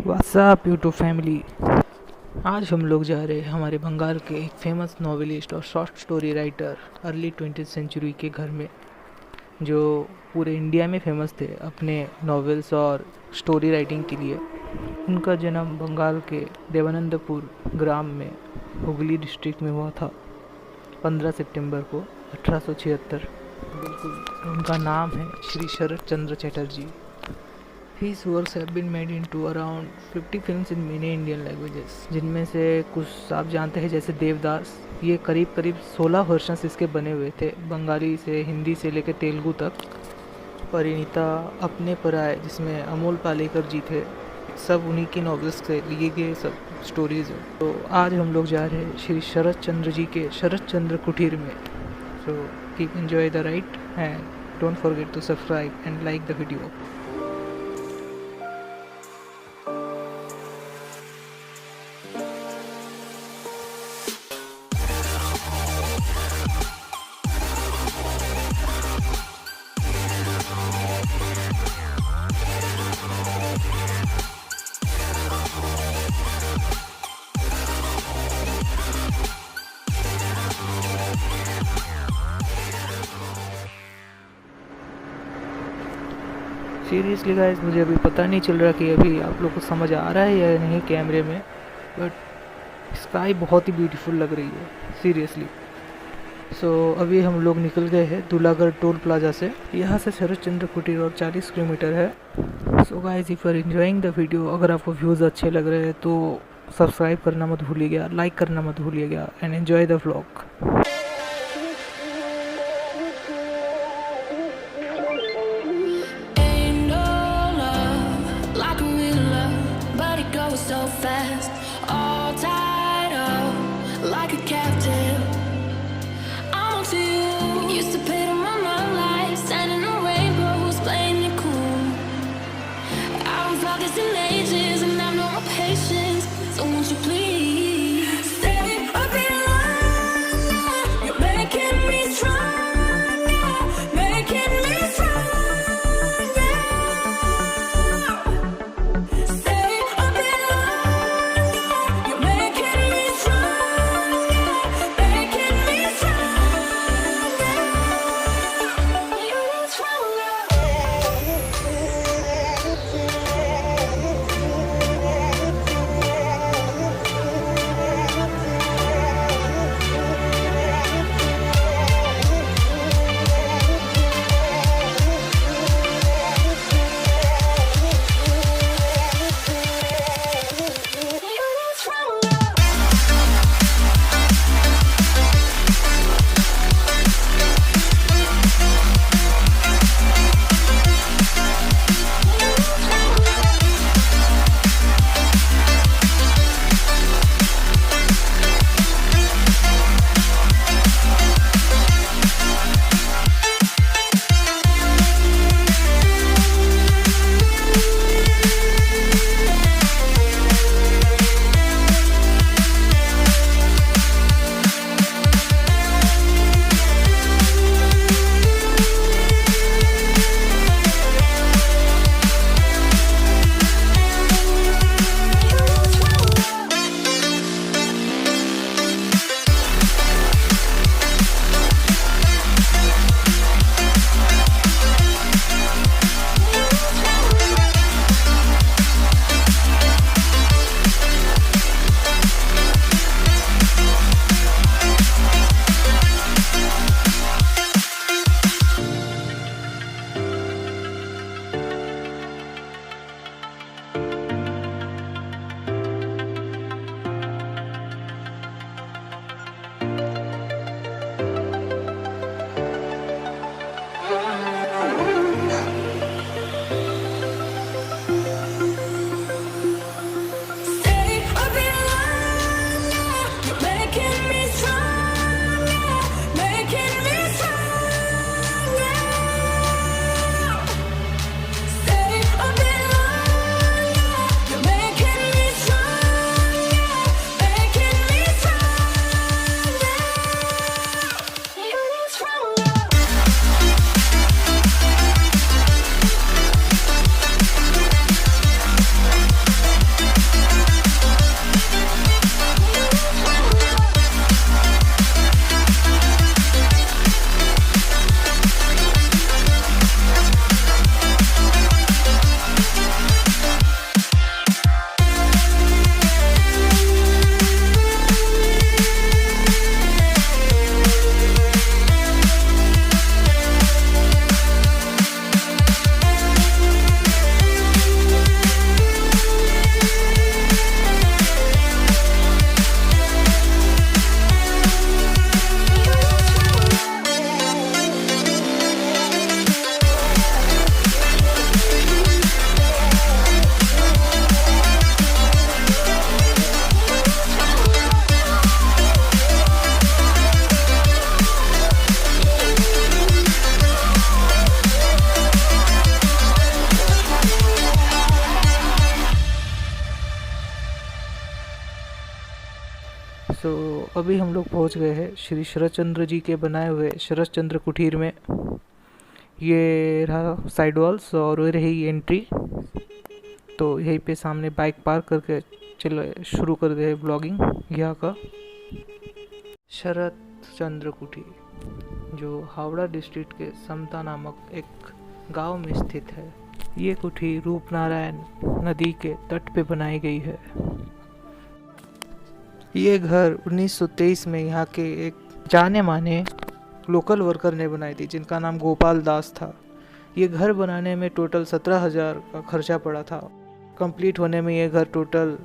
What's up YouTube family. आज हम लोग जा रहे हैं हमारे बंगाल के एक फेमस नॉवेलिस्ट और short story writer early 20th century के घर में, जो पूरे इंडिया में फेमस थे अपने नॉवेल्स और स्टोरी राइटिंग के लिए। उनका जन्म बंगाल के देवानंदपुर ग्राम में हुगली डिस्ट्रिक्ट में हुआ था 15 सितंबर को 1876। बिल्कुल उनका नाम है श्री शरत चंद्र Chatterjee. His works have been made into around 50 films in many Indian languages, जिनमें से कुछ आप जानते हैं जैसे देवदास। ये करीब 16 वर्षन्स इसके बने हुए थे, बंगाली से हिंदी से लेकर तेलुगु तक। परिणीता, अपने पराये, जिसमें अमोल पालेकर जी थे, सब उन्हीं की नॉवेल्स से लिए गए सब स्टोरीज हैं। तो आज हम लोग जा रहे हैं श्री शरत चंद्र जी के शरत चंद्र कुटीर में। So keep enjoy the ride and don't forget to subscribe and like the video. Seriously guys, मुझे अभी पता नहीं चल रहा कि अभी आप लोग को समझ आ रहा है या नहीं कैमरे में, बट स्काई बहुत ही ब्यूटीफुल लग रही है सीरियसली। सो अभी हम लोग निकल गए हैं दूलागढ़ टोल प्लाजा से। यहाँ से शरत चंद्र कुटीर और 40 किलोमीटर है। So guys, if you are enjoying the video, अगर आपको व्यूज़ अच्छे लग रहे हैं तो सब्सक्राइब करना मत भूलिएगा, लाइक करना मत भूलिएगा and enjoy the vlog. So fast, all tied up like a captive. I'm on to you. Used to pay to my life, standing on rainbows, playing it cool. I was like this in ages, and I've no more patience. So won't you please stay up in line? अभी हम लोग पहुंच गए हैं श्री शरद चंद्र जी के बनाए हुए शरद चंद्र कुटीर में। ये रहा साइड वॉल्स और ये रही एंट्री। तो यहीं पे सामने बाइक पार्क करके चलो शुरू कर दे ब्लॉगिंग यहाँ का। शरद चंद्र कुटीर जो हावड़ा डिस्ट्रिक्ट के समता नामक एक गांव में स्थित है। ये कुटीर रूपनारायण नदी के तट पे बनाई गई है। ये घर 1923 में यहाँ के एक जाने माने लोकल वर्कर ने बनाई थी जिनका नाम गोपाल दास था। ये घर बनाने में टोटल 17,000 का खर्चा पड़ा था। कंप्लीट होने में ये घर टोटल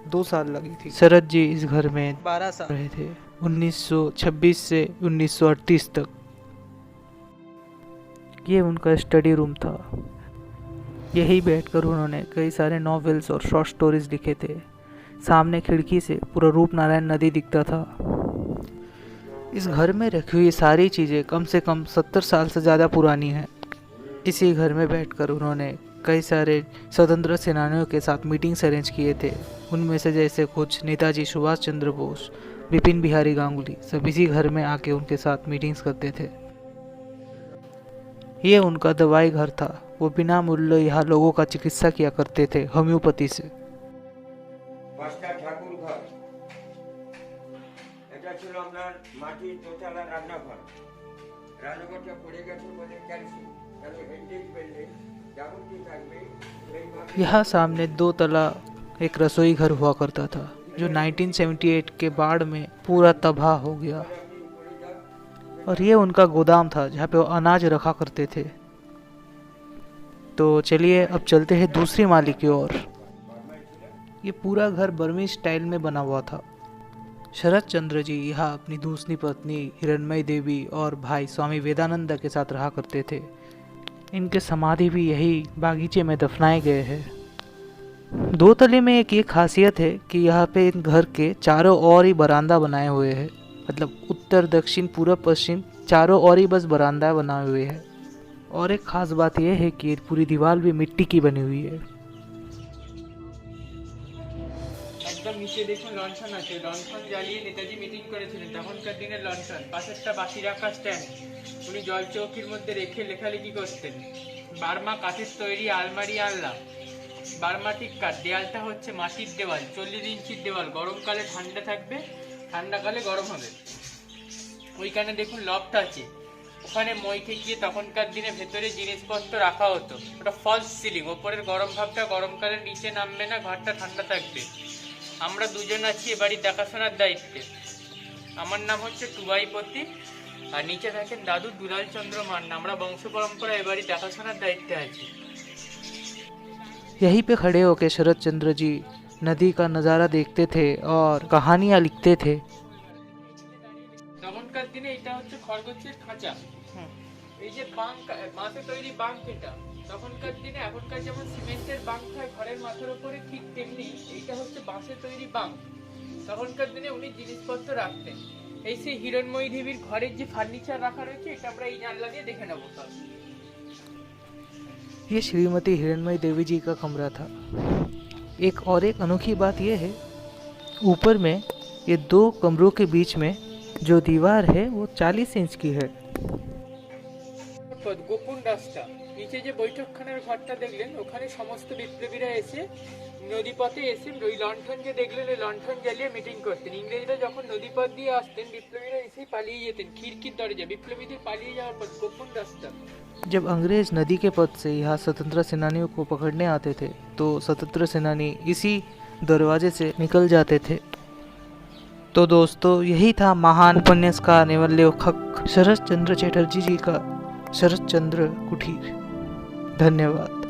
2 साल लगी थी। शरद जी इस घर में 12 साल रहे थे, 1926 से 1938 तक। ये उनका स्टडी रूम था। यही बैठकर उन्होंने कई सारे नॉवेल्स और शॉर्ट स्टोरीज लिखे थे। सामने खिड़की से पूरा रूपनारायण नदी दिखता था। इस घर में रखी हुई सारी चीज़ें कम से कम 70 साल से ज़्यादा पुरानी हैं। इसी घर में बैठकर उन्होंने कई सारे स्वतंत्रता सेनानियों के साथ मीटिंग्स अरेंज किए थे। उनमें से जैसे कुछ नेताजी सुभाष चंद्र बोस, विपिन बिहारी गांगुली, सब इसी घर में आके उनके साथ मीटिंग्स करते थे। ये उनका दवाई घर था। वो बिना मूल्य यहाँ लोगों का चिकित्सा किया करते थे होम्योपैथी से। यहाँ सामने 2 तला एक रसोई घर हुआ करता था जो 1978 के बाढ़ में पूरा तबाह हो गया। और ये उनका गोदाम था जहाँ पे वो अनाज रखा करते थे। तो चलिए अब चलते हैं दूसरी माली की ओर। ये पूरा घर बर्मी स्टाइल में बना हुआ था। शरद चंद्र जी यहाँ अपनी दूसरी पत्नी हिरणमयी देवी और भाई स्वामी विवेकानंद के साथ रहा करते थे। इनके समाधि भी यही बागीचे में दफनाए गए हैं। 2 तले में एक ये खासियत है कि यहाँ पे इन घर के चारों ओर ही बरामदा बनाए हुए हैं। मतलब उत्तर, दक्षिण, पूर्व, पश्चिम चारों ओर ही बस बरामदा बनाए हुए हैं। और एक खास बात यह है कि पूरी दीवार भी मिट्टी की बनी हुई है। একদম নিচে দেখুন লণ্ঠন আছে। লণ্ঠন জ্বালিয়ে নেতাজি মিটিং করেছিলেন তখনকার দিনের লণ্ঠন। পাশেরটা বাসি রাখা স্ট্যান্ড, উনি জল চৌকির মধ্যে রেখে লেখালেখি করতেন। বার্মা কাঠের তৈরি আলমারি আনলাম। বার্মাটিক কাঠ। দেয়ালটা হচ্ছে মাটির দেওয়াল, 40 ইঞ্চির দেওয়াল। গরমকালে ঠান্ডা থাকবে, ঠান্ডাকালে গরম হবে। ওইখানে দেখুন লফট আছে, ওখানে মই ঠেকিয়ে তখনকার দিনে ভেতরে জিনিসপত্র রাখা হতো। ওটা ফলস সিলিং, ওপরের গরম ভাবটা গরমকালে নিচে নামবে না, ঘরটা ঠান্ডা থাকবে। আমরা দুজন আছি এ বাড়ির দেখাশোনার দায়িত্বে। আমার নাম হচ্ছে টুবাইপতি আর নিচে থাকেন দাদু দুলাল চন্দ্র মান্না। আমরা বংশ পরম্পরা এ বাড়ির দেখাশোনার দায়িত্বে আছি। यहीं पे खड़े होकर शरद चंद्र जी नदी का नज़ारा देखते थे और कहानियाँ लिखते थे। তখনকার দিনে এটা হচ্ছে খরগোশের খাঁচা। এই যে বাঁশে তৈরি বাঁক যেটা, তখনকার দিনে এখনকার যেমন সিমেন্টের বাঁক হয় ঘরের মাথার উপরে, ঠিক তেমনি এইটা হচ্ছে বাঁশে তৈরি বাঁক। তখনকার দিনে উনি জিনিসপত্র রাখতেন। এই সেই হিরণময়ী দেবীর ঘরের যে ফার্নিচার রাখা রয়েছে এটা আমরা এই জানলা দিয়ে দেখে নেবো। ये श्रीमती हिरणमयी देवी जी का कमरा था। एक अनोखी बात यह है, ऊपर में ये 2 कमरों के बीच में जो दीवार है वो 40 इंच की है। গোপন রাস্তা, নিচে যে বৈঠকখানার ঘরটা দেখলেন ওখানে সমস্ত বিপ্লবীরা এসে নদীপথে এসে ওই লণ্ঠন যে দেখলেন ওই লণ্ঠন জ্বালিয়ে মিটিং করতেন। ইংরেজরা যখন নদীপথ দিয়ে আসতেন বিপ্লবীরা এসেই পালিয়ে যেতেন। খিড়কির দরজা, বিপ্লবীদের পালিয়ে যাওয়ার পথ, গোপন রাস্তা। जब अंग्रेज नदी के पथ से यहाँ स्वतंत्रता सेनानियों को पकड़ने आते थे तो स्वतंत्रता सेनानी इसी दरवाजे से निकल जाते थे। तो दोस्तों यही था महान उपन्यासकार एवं लेखक शरद चंद्र चटर्जी जी का शरद चंद्र कुटीर। धन्यवाद।